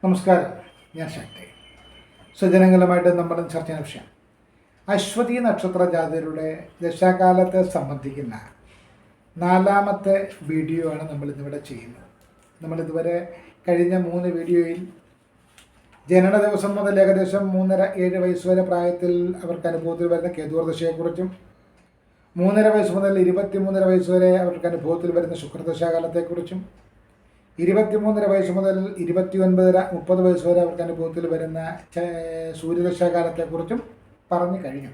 നമസ്കാരം, ഞാൻ ശക്തി. സ്വജനങ്ങളുമായിട്ട് നമ്മൾ ചർച്ച ചെയ്യുന്ന വിഷയം അശ്വതി നക്ഷത്ര ജാതകരുടെ ദശാകാലത്തെ സംബന്ധിക്കുന്ന 4ാമത്തെ വീഡിയോ ആണ് നമ്മളിന്നിവിടെ ചെയ്യുന്നത്. നമ്മളിതുവരെ കഴിഞ്ഞ 3 വീഡിയോയിൽ ജനന ദിവസം മുതൽ ഏകദേശം 3.5-7 വയസ്സ് വരെ പ്രായത്തിൽ അവർക്ക് അനുഭവത്തിൽ വരുന്ന കേതുർദശയെക്കുറിച്ചും 3.5 വയസ്സ് മുതൽ 23.5 വയസ്സ് വരെ അവർക്ക് അനുഭവത്തിൽ വരുന്ന ശുക്രദശാകാലത്തെക്കുറിച്ചും 23.5 വയസ്സ് മുതൽ 29-30 വയസ്സ് വരെ അവർക്ക് അനുഭവത്തിൽ വരുന്ന സൂര്യദശാകാലത്തെക്കുറിച്ചും പറഞ്ഞു കഴിഞ്ഞു.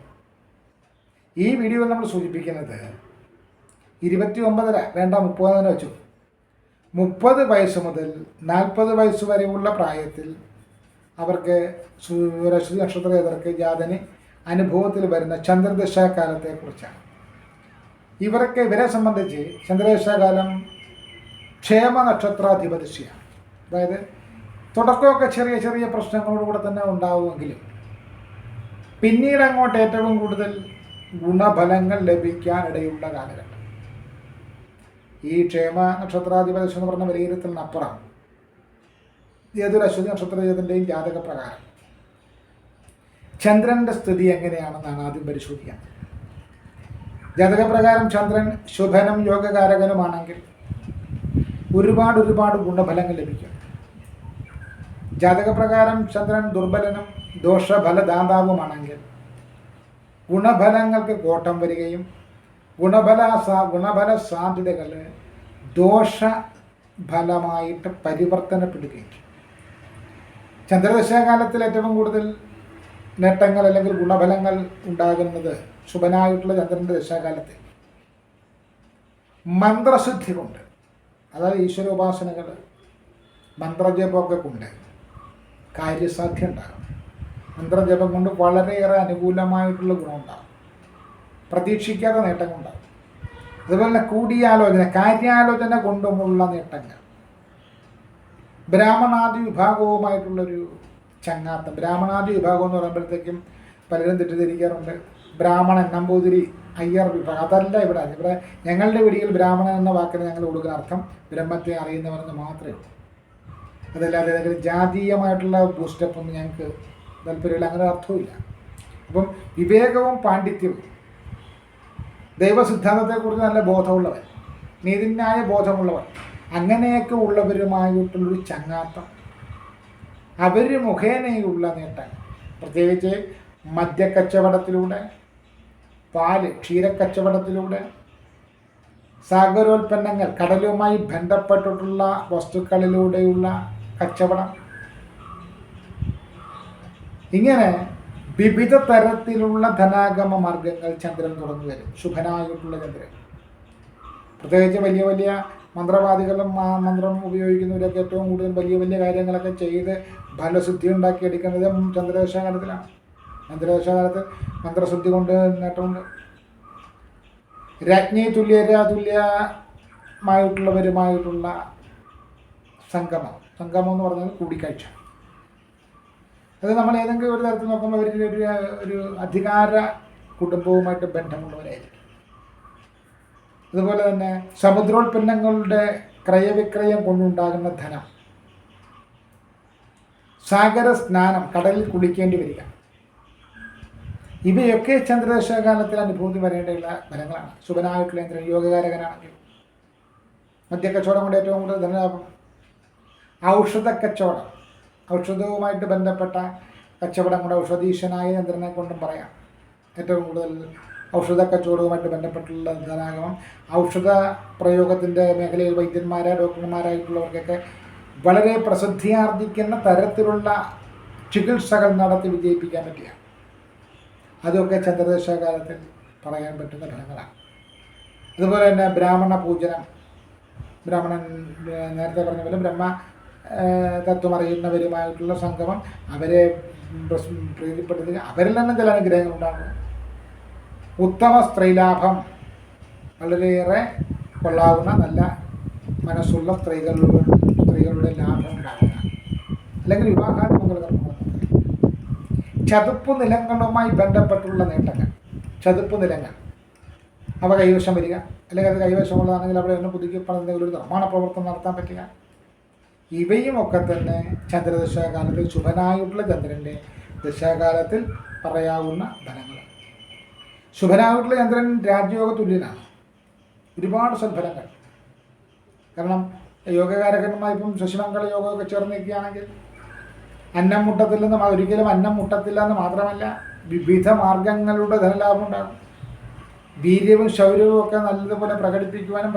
ഈ വീഡിയോയിൽ നമ്മൾ സൂചിപ്പിക്കുന്നത് 29.5 വേണ്ട 30 വെച്ചു 30 വയസ്സ് മുതൽ 40 വയസ്സ് വരെയുള്ള പ്രായത്തിൽ അവർക്ക് അശ്വതി നക്ഷത്രജാതർക്ക് ജാതന് അനുഭവത്തിൽ വരുന്ന ചന്ദ്രദശാകാലത്തെക്കുറിച്ചാണ്. ഇവരെ സംബന്ധിച്ച് ചന്ദ്രദശാകാലം ക്ഷേമ നക്ഷത്രാധിപതിയാണ്. അതായത് തുടക്കമൊക്കെ ചെറിയ ചെറിയ പ്രശ്നങ്ങളോടുകൂടെ തന്നെ ഉണ്ടാവുമെങ്കിലും പിന്നീട് അങ്ങോട്ട് ഏറ്റവും കൂടുതൽ ഗുണഫലങ്ങൾ ലഭിക്കാനിടയുള്ള കാലഘട്ടം. ഈ ക്ഷേമ നക്ഷത്രാധിപതി എന്ന് പറഞ്ഞ വിലയിരുത്തലിനപ്പുറം ഏതൊരു അശ്വതി നക്ഷത്രജാതത്തിൻ്റെയും ജാതക പ്രകാരം ചന്ദ്രൻ്റെ സ്ഥിതി എങ്ങനെയാണെന്നാണ് ആദ്യം പരിശോധിക്കാൻ. ജാതകപ്രകാരം ചന്ദ്രൻ ശുഭനും യോഗകാരകനുമാണെങ്കിൽ ഒരുപാട് ഗുണഫലങ്ങൾ ലഭിക്കും. ജാതകപ്രകാരം ചന്ദ്രൻ ദുർബലനും ദോഷഫലദാതാവുമാണെങ്കിൽ ഗുണഫലങ്ങൾക്ക് കോട്ടം വരികയും ഗുണഫല സാധ്യതകൾ ദോഷഫലമായിട്ട് പരിവർത്തനപ്പെടുകയും ചെയ്യും. ചന്ദ്രദശാകാലത്തിൽ ഏറ്റവും കൂടുതൽ നേട്ടങ്ങൾ അല്ലെങ്കിൽ ഗുണഫലങ്ങൾ ഉണ്ടാകുന്നത് ശുഭനായിട്ടുള്ള ചന്ദ്രൻ്റെ ദശാകാലത്തിൽ മന്ത്രശുദ്ധി കൊണ്ട്, അതായത് ഈശ്വരോപാസനകൾ മന്ത്രജപമൊക്കെ കൊണ്ട് കാര്യസാധ്യം ഉണ്ടാകും. മന്ത്രജപം കൊണ്ട് വളരെയേറെ അനുകൂലമായിട്ടുള്ള ഗുണമുണ്ടാകും, പ്രതീക്ഷിക്കാത്ത നേട്ടങ്ങളുണ്ടാകും. അതുപോലെ തന്നെ കൂടിയാലോചന, കാര്യാലോചന കൊണ്ടുമുള്ള നേട്ടങ്ങൾ, ബ്രാഹ്മണാദി വിഭാഗവുമായിട്ടുള്ളൊരു ചങ്ങാത്തം. ബ്രാഹ്മണാദി വിഭാഗം എന്ന് പറയുമ്പോഴത്തേക്കും പലരും തെറ്റിദ്ധരിക്കാറുണ്ട്, ബ്രാഹ്മണൻ, നമ്പൂതിരി, അയ്യർ വിഭാഗം. അതല്ല ഇവിടെ ഞങ്ങളുടെ വീടിയിൽ ബ്രാഹ്മണൻ എന്ന വാക്കിന് ഞങ്ങൾ കൊടുക്കുന്ന അർത്ഥം ബ്രഹ്മത്തെ അറിയുന്നവരെന്ന് മാത്രമേ ഉള്ളൂ. അതല്ലാതെ ഏതെങ്കിലും ജാതീയമായിട്ടുള്ള ബൂസ്റ്റപ്പ് ഒന്നും ഞങ്ങൾക്ക് താല്പര്യമില്ല, അങ്ങനെ അർത്ഥവുമില്ല. അപ്പം വിവേകവും പാണ്ഡിത്യവും ദൈവസിദ്ധാന്തത്തെക്കുറിച്ച് നല്ല ബോധമുള്ളവർ, നീതിന്യായ ബോധമുള്ളവർ, അങ്ങനെയൊക്കെ ഉള്ളവരുമായിട്ടുള്ളൊരു ചങ്ങാത്തം, അവർ മുഖേനയുള്ള നേട്ടങ്ങൾ, പ്രത്യേകിച്ച് മദ്യക്കച്ചവടത്തിലൂടെ, ക്ഷീരക്കച്ചവടത്തിലൂടെ, സാഗരോൽപ്പന്നങ്ങൾ, കടലുമായി ബന്ധപ്പെട്ടിട്ടുള്ള വസ്തുക്കളിലൂടെയുള്ള കച്ചവടം, ഇങ്ങനെ വിവിധ തരത്തിലുള്ള ധനാഗമ മാർഗങ്ങൾ ചന്ദ്രൻ തുറന്നു വരും. ശുഭനായിട്ടുള്ള ചന്ദ്രൻ, പ്രത്യേകിച്ച് വലിയ വലിയ മന്ത്രവാദികളും മന്ത്രം ഉപയോഗിക്കുന്നവരൊക്കെ ഏറ്റവും കൂടുതൽ വലിയ കാര്യങ്ങളൊക്കെ ചെയ്ത് ഫലശുദ്ധി ഉണ്ടാക്കിയെടുക്കുന്നത് ചന്ദ്രദശാകാലത്തിലാണ്. ചന്ദ്രദശാകാലത്ത് മന്ത്രശുദ്ധി കൊണ്ട് നേട്ടമുണ്ട്. രാജ്ഞി തുല്യമായിട്ടുള്ളവരുമായിട്ടുള്ള സംഗമം എന്ന് പറഞ്ഞാൽ കൂടിക്കാഴ്ച. അത് നമ്മൾ ഏതെങ്കിലും ഒരു തരത്തിൽ നോക്കുമ്പോൾ അവർക്ക് ഒരു അധികാര കുടുംബവുമായിട്ട് ബന്ധമുള്ളവരായിരിക്കും. അതുപോലെ തന്നെ സമുദ്രോൽപ്പന്നങ്ങളുടെ ക്രയവിക്രയം കൊണ്ടുണ്ടാകുന്ന ധനം, സാഗര സ്നാനം, കടലിൽ കുളിക്കേണ്ടി വരിക, ഇവയൊക്കെ ചന്ദ്രദശാകാലത്തിൽ അനുഭൂതി വരേണ്ടയുള്ള ഫലങ്ങളാണ്. ശുഭനായിട്ടുള്ള ചന്ദ്രൻ യോഗകാരകനാണെങ്കിൽ മദ്യക്കച്ചവടം കൊണ്ട് ഏറ്റവും കൂടുതൽ ധനലാഭം. ഔഷധക്കച്ചവടം, ഔഷധവുമായിട്ട് ബന്ധപ്പെട്ട കച്ചവടം കൊണ്ട് ഔഷധീശനായ ചന്ദ്രനെ കൊണ്ടും പറയാം. ഏറ്റവും കൂടുതൽ ഔഷധ കച്ചവടവുമായിട്ട് ബന്ധപ്പെട്ടുള്ള ധനാഗമം. ഔഷധ പ്രയോഗത്തിൻ്റെ മേഖലയിൽ ഡോക്ടർമാരായിട്ടുള്ളവർക്കൊക്കെ വളരെ പ്രസിദ്ധിയാർജിക്കുന്ന തരത്തിലുള്ള ചികിത്സകൾ നടത്തി വിജയിപ്പിക്കാൻ പറ്റിയ, അതൊക്കെ ചന്ദ്രദശാകാലത്തിൽ പറയാൻ പറ്റുന്ന ഫലങ്ങളാണ്. അതുപോലെ തന്നെ ബ്രാഹ്മണ പൂജനം, ബ്രാഹ്മണൻ നേരത്തെ പറഞ്ഞ പോലെ ബ്രഹ്മ തത്വം അറിയുന്നവരുമായിട്ടുള്ള സംഗമം, അവരെ പ്രീതിപ്പെടുത്തുക, അവരിൽ തന്നെ ചില അനുഗ്രഹങ്ങൾ ഉണ്ടാകും. ഉത്തമ സ്ത്രീലാഭം, വളരെയേറെ കൊള്ളാവുന്ന നല്ല മനസ്സുള്ള സ്ത്രീകളുടെ ലാഭം ഉണ്ടാകുക, അല്ലെങ്കിൽ വിവാഹാദി മംഗളകർമ്മങ്ങൾ. ചതുപ്പ് നിലങ്ങളുമായി ബന്ധപ്പെട്ടുള്ള നേട്ടങ്ങൾ, ചതുപ്പ് നിലങ്ങൾ അവ കൈവശം വരിക, അല്ലെങ്കിൽ അത് കൈവശമുള്ളതാണെങ്കിൽ അവിടെ ഒന്ന് പുതുക്കി എന്തെങ്കിലും ഒരു നിർമ്മാണ പ്രവർത്തനം നടത്താൻ പറ്റുക, ഇവയുമൊക്കെ തന്നെ ചന്ദ്രദശാകാലത്തിൽ ശുഭനായിട്ടുള്ള ചന്ദ്രൻ്റെ ദശാകാലത്തിൽ പറയാവുന്ന ഫലങ്ങൾ. ശുഭനായിട്ടുള്ള ചന്ദ്രൻ രാജയോഗ തുല്യനാണ്. ഒരുപാട് സൽഫലങ്ങൾ. കാരണം യോഗകാരകന്മാർ ഇപ്പം ശശിമംഗള യോഗമൊക്കെ ചേർന്ന് നിൽക്കുകയാണെങ്കിൽ അന്നം മുട്ടത്തില്ലെന്ന്, ഒരിക്കലും അന്നം മുട്ടത്തില്ല എന്ന് മാത്രമല്ല വിവിധ മാർഗങ്ങളുടെ ധനലാഭം ഉണ്ടാകും. വീര്യവും ശൗര്യവും ഒക്കെ നല്ലതുപോലെ പ്രകടിപ്പിക്കുവാനും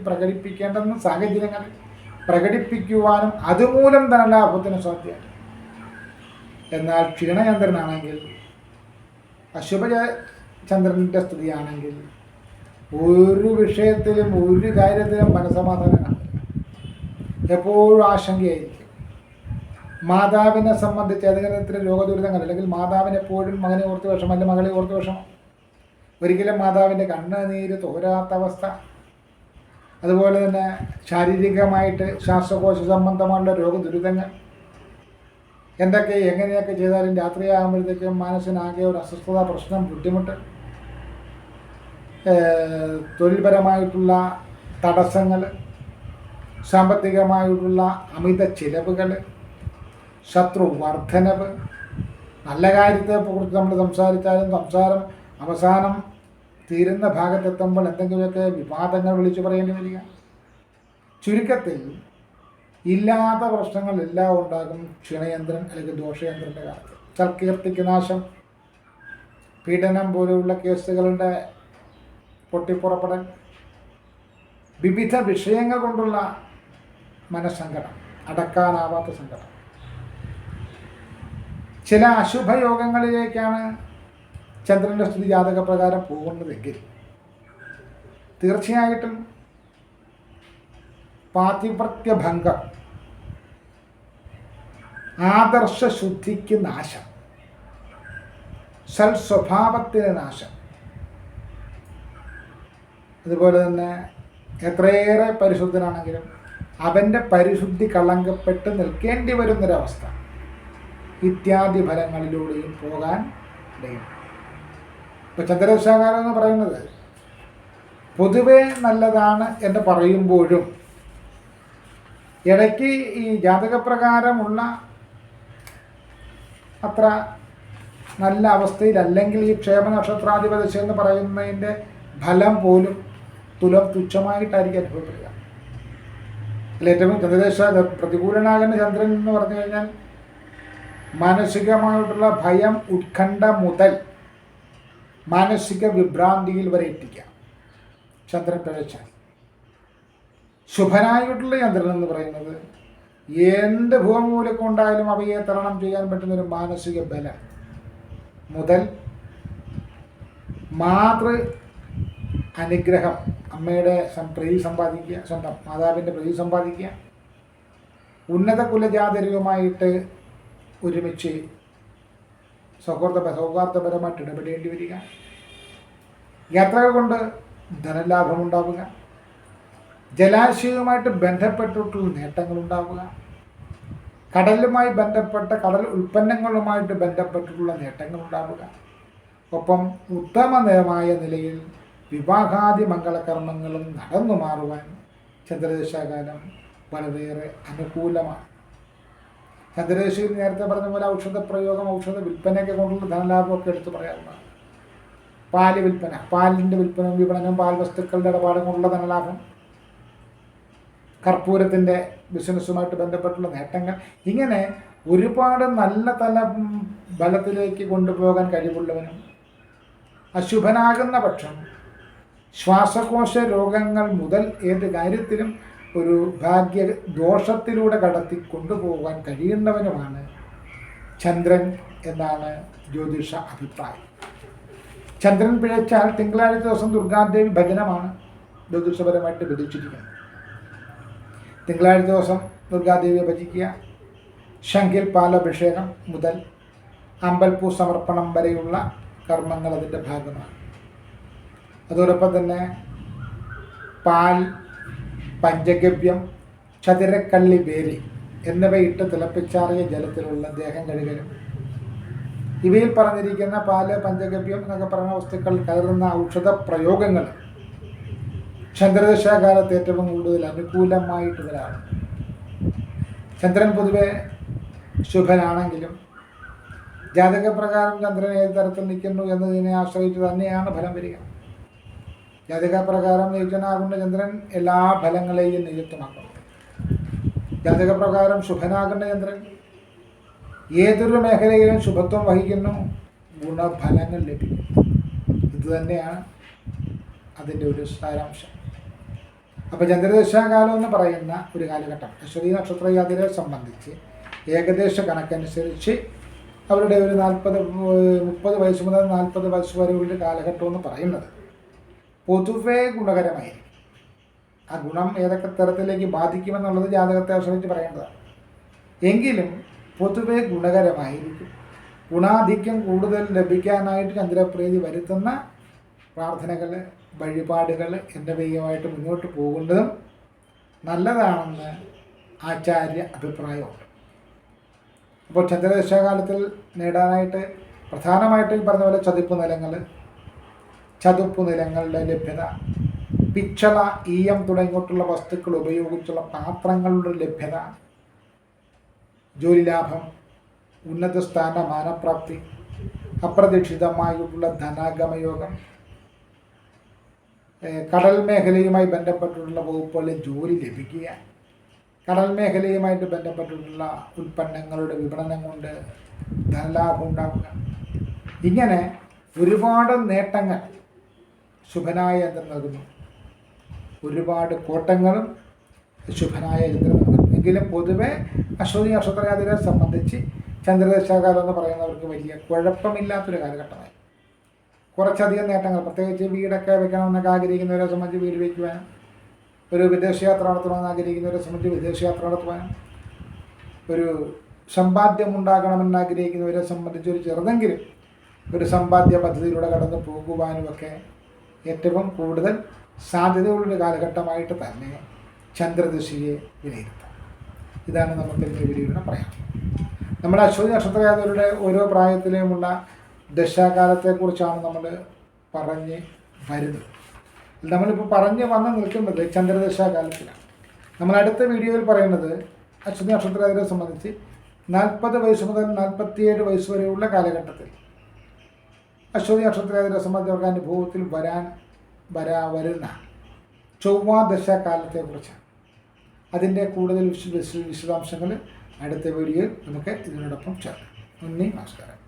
പ്രകടിപ്പിക്കേണ്ടുന്ന സാഹചര്യങ്ങളിൽ പ്രകടിപ്പിക്കുവാനും അതുമൂലം ധനലാഭത്തിന് സാധ്യമാണ്. എന്നാൽ ക്ഷീണചന്ദ്രനാണെങ്കിൽ, അശുഭ ചന്ദ്രൻ്റെ സ്ഥിതിയാണെങ്കിൽ ഒരു വിഷയത്തിലും ഒരു കാര്യത്തിലും മനസമാധാനം കാണില്ല. എപ്പോഴും ആശങ്കയായിരിക്കും. മാതാവിനെ സംബന്ധിച്ച് ഏതെങ്കിലും രോഗദുരിതങ്ങൾ, അല്ലെങ്കിൽ മാതാവിന് എപ്പോഴും മകനെ ഓർത്ത് വിഷമം, അല്ലെങ്കിൽ മകളെ ഓർത്ത് വിഷമം, ഒരിക്കലും മാതാവിൻ്റെ കണ്ണുനീര് തോരാത്ത അവസ്ഥ. അതുപോലെ തന്നെ ശാരീരികമായിട്ട് ശ്വാസകോശ സംബന്ധമായുള്ള രോഗദുരിതങ്ങൾ, എന്തൊക്കെ എങ്ങനെയൊക്കെ ചെയ്താലും രാത്രിയാകുമ്പോഴത്തേക്കും മനസ്സിനാകെ ഒരു അസ്വസ്ഥത, പ്രശ്നം, ബുദ്ധിമുട്ട്, തൊഴിൽപരമായിട്ടുള്ള തടസ്സങ്ങൾ, സാമ്പത്തികമായിട്ടുള്ള അമിത ചിലവുകൾ, ശത്രു വർധനവ്, നല്ല കാര്യത്തെക്കുറിച്ച് നമ്മൾ സംസാരിച്ചാലും സംസാരം അവസാനം തീരുന്ന ഭാഗത്തെത്തുമ്പോൾ എന്തെങ്കിലുമൊക്കെ വിവാദങ്ങൾ വിളിച്ചു പറയേണ്ടി വരിക. ചുരുക്കത്തിൽ ഇല്ലാത്ത പ്രശ്നങ്ങളെല്ലാം ഉണ്ടാകും ക്ഷീണയന്ത്രൻ അല്ലെങ്കിൽ ദോഷയന്ത്രൻ്റെ കാലത്ത്. സൽകീർത്തിക്ക് നാശം, പീഡനം പോലെയുള്ള കേസുകളുടെ പൊട്ടിപ്പുറപ്പെടൽ, വിവിധ വിഷയങ്ങൾ കൊണ്ടുള്ള മനസ്സങ്കടം, അടക്കാനാവാത്ത സങ്കടം. ചില അശുഭയോഗങ്ങളിലേക്കാണ് ചന്ദ്രൻ്റെ സ്ഥിതി ജാതകപ്രകാരം പോകുന്നതെങ്കിൽ തീർച്ചയായിട്ടും പാതിവ്രത്യഭംഗം, ആദർശശുദ്ധിക്ക് നാശം, സൽസ്വഭാവത്തിന് നാശം, അതുപോലെ തന്നെ എത്രയേറെ പരിശുദ്ധനാണെങ്കിലും അവൻ്റെ പരിശുദ്ധി കളങ്കപ്പെട്ട് നിൽക്കേണ്ടി വരുന്നൊരവസ്ഥ ഇത്യാദി ഫലങ്ങളിലൂടെയും പോകാൻ ഇടയുണ്ട്. ഇപ്പോൾ ചന്ദ്രദശാകാലം എന്ന് പറയുന്നത് പൊതുവെ നല്ലതാണ് എന്ന് പറയുമ്പോഴും ഇടയ്ക്ക് ഈ ജാതകപ്രകാരമുള്ള അത്ര നല്ല അവസ്ഥയിലല്ലെങ്കിൽ ഈ ക്ഷേമ നക്ഷത്രാധിപദശ എന്ന് പറയുന്നതിൻ്റെ ഫലം പോലും തുച്ഛമായിട്ടായിരിക്കും അനുഭവപ്പെടുക. അതിൽ ഏറ്റവും ചന്ദ്രദശ പ്രതികൂലനാകുന്ന ചന്ദ്രൻ എന്ന് പറഞ്ഞു കഴിഞ്ഞാൽ മാനസികമായിട്ടുള്ള ഭയം, ഉത്കണ്ഠ മുതൽ മാനസിക വിഭ്രാന്തിയിൽ വരെ എത്തിക്കാം ചന്ദ്രൻ പിഴച്ചാൽ. ശുഭനായിട്ടുള്ള ചന്ദ്രൻ എന്ന് പറയുന്നത് എന്ത് ഭൂമൂലക്കൊണ്ടായാലും അവയെ തരണം ചെയ്യാൻ പറ്റുന്നൊരു മാനസിക ബലം മുതൽ മാതൃ അനുഗ്രഹം, അമ്മയുടെ പ്രീതി സമ്പാദിക്കുക, സ്വന്തം മാതാവിൻ്റെ പ്രീതി സമ്പാദിക്കുക, ഉന്നത കുലജാതരുമായിട്ട് ഒരുമിച്ച് സൗഹാർദ്ദപരമായിട്ട് ഇടപെടേണ്ടി വരിക, യാത്രകൾ കൊണ്ട് ധനലാഭമുണ്ടാവുക, ജലാശയവുമായിട്ട് ബന്ധപ്പെട്ടിട്ടുള്ള നേട്ടങ്ങളുണ്ടാവുക, കടലുമായി ബന്ധപ്പെട്ട കടൽ ഉൽപ്പന്നങ്ങളുമായിട്ട് ബന്ധപ്പെട്ടിട്ടുള്ള നേട്ടങ്ങളുണ്ടാവുക, ഒപ്പം ഉത്തമമായ നിലയിൽ വിവാഹാദി മംഗളകർമ്മങ്ങളും നടന്നു മാറുവാൻ ചന്ദ്രദശാകാലം വളരെയേറെ അനുകൂലമാണ്. ചന്ദ്രദശയിൽ നേരത്തെ പറഞ്ഞ പോലെ ഔഷധ പ്രയോഗം, ഔഷധ വിൽപ്പനയൊക്കെ കൊണ്ടുള്ള ധനലാഭമൊക്കെ എടുത്തു പറയാവുന്നതാണ്. പാല് വിൽപ്പന, പാലിൻ്റെ വിൽപ്പനയും വിപണനവും പാൽ വസ്തുക്കളുടെ ഇടപാടും കൊണ്ടുള്ള ധനലാഭം, കർപ്പൂരത്തിൻ്റെ ബിസിനസ്സുമായിട്ട് ബന്ധപ്പെട്ടുള്ള നേട്ടങ്ങൾ, ഇങ്ങനെ ഒരുപാട് നല്ല ബലത്തിലേക്ക് കൊണ്ടുപോകാൻ കഴിവുള്ളവനും അശുഭനാകുന്ന പക്ഷം ശ്വാസകോശ രോഗങ്ങൾ മുതൽ ഏത് കാര്യത്തിലും ഒരു ഭാഗ്യദോഷത്തിലൂടെ കടത്തി കൊണ്ടുപോകാൻ കഴിയുന്നവനുമാണ് ചന്ദ്രൻ എന്നാണ് ജ്യോതിഷ അഭിപ്രായം. ചന്ദ്രൻ പിഴച്ചാൽ തിങ്കളാഴ്ച ദിവസം ദുർഗാദേവി ഭജനമാണ് ജ്യോതിഷപരമായിട്ട് വിധിച്ചിരിക്കുന്നത്. തിങ്കളാഴ്ച ദിവസം ദുർഗാദേവിയെ ഭജിക്കുക, ശംഖിൽ പാലഭിഷേകം മുതൽ അമ്പൽപ്പൂ സമർപ്പണം വരെയുള്ള കർമ്മങ്ങൾ അതിൻ്റെ ഭാഗമാണ്. അതോടൊപ്പം തന്നെ പാൽ, പഞ്ചഗവ്യം, ചതുരക്കള്ളി വേലി എന്നിവയിട്ട് തിളപ്പിച്ചാറിയ ജലത്തിലുള്ള ദേഹം കഴുകലും, ഇവയിൽ പറഞ്ഞിരിക്കുന്ന പാല്, പഞ്ചഗവ്യം എന്നൊക്കെ പറയുന്ന വസ്തുക്കൾ കയറുന്ന ഔഷധ പ്രയോഗങ്ങൾ ചന്ദ്രദശാകാലത്ത് ഏറ്റവും കൂടുതൽ അനുകൂലമായിട്ട് വരാറുണ്ട്. ചന്ദ്രൻ പൊതുവെ ശുഭനാണെങ്കിലും ജാതകപ്രകാരം ചന്ദ്രൻ ഏത് തരത്തിൽ നിൽക്കുന്നു എന്നതിനെ ആശ്രയിച്ച് തന്നെയാണ് ഫലം വരിക. ജാതകപ്രകാരം നീചനാകുന്ന ചന്ദ്രൻ എല്ലാ ഫലങ്ങളെയും നിയുക്തമാക്കുന്നു. ജാതകപ്രകാരം ശുഭനാകുന്ന ചന്ദ്രൻ ഏതൊരു മേഖലയിലും ശുഭത്വം വഹിക്കുന്നു, ഗുണഫലങ്ങൾ ലഭിക്കും. ഇതുതന്നെയാണ് അതിൻ്റെ ഒരു സാരാംശം. അപ്പോൾ ചന്ദ്രദശാകാലം എന്ന് പറയുന്ന ഒരു കാലഘട്ടം അശ്വതി നക്ഷത്ര ജാതകരെ സംബന്ധിച്ച് ഏകദേശ കണക്കനുസരിച്ച് അവരുടെ ഒരു 30 വയസ്സ് മുതൽ 40 വയസ്സ് വരെയുള്ള കാലഘട്ടം എന്ന് പറയുന്നത് പൊതുവേ ഗുണകരമായിരിക്കും. ആ ഗുണം ഏതൊക്കെ തരത്തിലേക്ക് ബാധിക്കുമെന്നുള്ളത് ജാതകത്തെ ആശ്രയിച്ച് പറയേണ്ടതാണ്. എങ്കിലും പൊതുവെ ഗുണകരമായിരിക്കും. ഗുണാധിക്യം കൂടുതൽ ലഭിക്കാനായിട്ട് ചന്ദ്രപ്രീതി വരുത്തുന്ന പ്രാർത്ഥനകൾ, വഴിപാടുകൾ എന്നിവയുമായിട്ട് മുന്നോട്ട് പോകുന്നതും നല്ലതാണെന്ന് ആചാര്യ അഭിപ്രായമുണ്ട്. അപ്പോൾ ചന്ദ്രദശാകാലത്തിൽ നേടാനായിട്ട് പ്രധാനമായിട്ടും ഈ പറഞ്ഞ പോലെ ചതുപ്പ് നിലങ്ങളുടെ ലഭ്യത, പിച്ചള, ഈയം തുടങ്ങിയിട്ടുള്ള വസ്തുക്കൾ ഉപയോഗിച്ചുള്ള പാത്രങ്ങളുടെ ലഭ്യത, ജോലി ലാഭം, ഉന്നത സ്ഥാന മാനപ്രാപ്തി, അപ്രതീക്ഷിതമായിട്ടുള്ള ധനാഗമയോഗം, കടൽ മേഖലയുമായി ബന്ധപ്പെട്ടിട്ടുള്ള വകുപ്പുകളിൽ ജോലി ലഭിക്കുക, കടൽ മേഖലയുമായിട്ട് ബന്ധപ്പെട്ടിട്ടുള്ള ഉൽപ്പന്നങ്ങളുടെ വിപണനം കൊണ്ട് ധനലാഭം ഉണ്ടാവുക, ഇങ്ങനെ ഒരുപാട് നേട്ടങ്ങൾ ശുഭനായ യന്ത്രം നൽകുന്നു. ഒരുപാട് കോട്ടങ്ങളും ശുഭനായ യന്ത്രം നൽകുന്നു. എങ്കിലും പൊതുവെ അശ്വതി നക്ഷത്രജാതകരെ സംബന്ധിച്ച് ചന്ദ്രദശാകാലം എന്ന് പറയുന്നവർക്ക് വലിയ കുഴപ്പമില്ലാത്തൊരു കാലഘട്ടമായി. കുറച്ചധികം നേട്ടങ്ങൾ, പ്രത്യേകിച്ച് വീടൊക്കെ വെക്കണമെന്നൊക്കെ ആഗ്രഹിക്കുന്നവരെ സംബന്ധിച്ച് വീട് വയ്ക്കുവാനും, ഒരു വിദേശയാത്ര നടത്തണമെന്ന് ആഗ്രഹിക്കുന്നവരെ സംബന്ധിച്ച് വിദേശയാത്ര നടത്തുവാനും, ഒരു സമ്പാദ്യം ഉണ്ടാകണമെന്ന് ആഗ്രഹിക്കുന്നവരെ സംബന്ധിച്ച് ഒരു ചെറുതെങ്കിലും ഒരു സമ്പാദ്യ പദ്ധതിയിലൂടെ കടന്നു പോകുവാനുമൊക്കെ ഏറ്റവും കൂടുതൽ സാധ്യതയുള്ളൊരു കാലഘട്ടമായിട്ട് തന്നെ ചന്ദ്രദശയെ വിലയിരുത്താം. ഇതാണ് നമുക്ക് ഇതിൻ്റെ വീഡിയോയിലൂടെ പറയാം. നമ്മൾ അശ്വതി നക്ഷത്രജാതകരുടെ ഓരോ പ്രായത്തിലുമുള്ള ദശാകാലത്തെക്കുറിച്ചാണ് നമ്മൾ പറഞ്ഞ് വരുന്നത്. നമ്മളിപ്പോൾ പറഞ്ഞു വന്ന് നിൽക്കുന്നത് ചന്ദ്രദശാകാലത്തിലാണ്. നമ്മൾ അടുത്ത വീഡിയോയിൽ പറയുന്നത് അശ്വതി നക്ഷത്രജാതകരെ സംബന്ധിച്ച് 40 വയസ്സ് മുതൽ 47 വയസ്സ് വരെയുള്ള കാലഘട്ടത്തിൽ അശ്വതി നക്ഷത്രജാതകരെ സംബന്ധിച്ച് അവർക്ക് അനുഭവത്തിൽ വരുന്ന ചൊവ്വാദശാകാലത്തെക്കുറിച്ചാണ്. അതിൻ്റെ കൂടുതൽ വിശദാംശങ്ങൾ അടുത്ത വീഡിയോയിൽ നമുക്ക് ഇതിനോടൊപ്പം ചേർക്കാം. നന്ദി, നമസ്കാരം.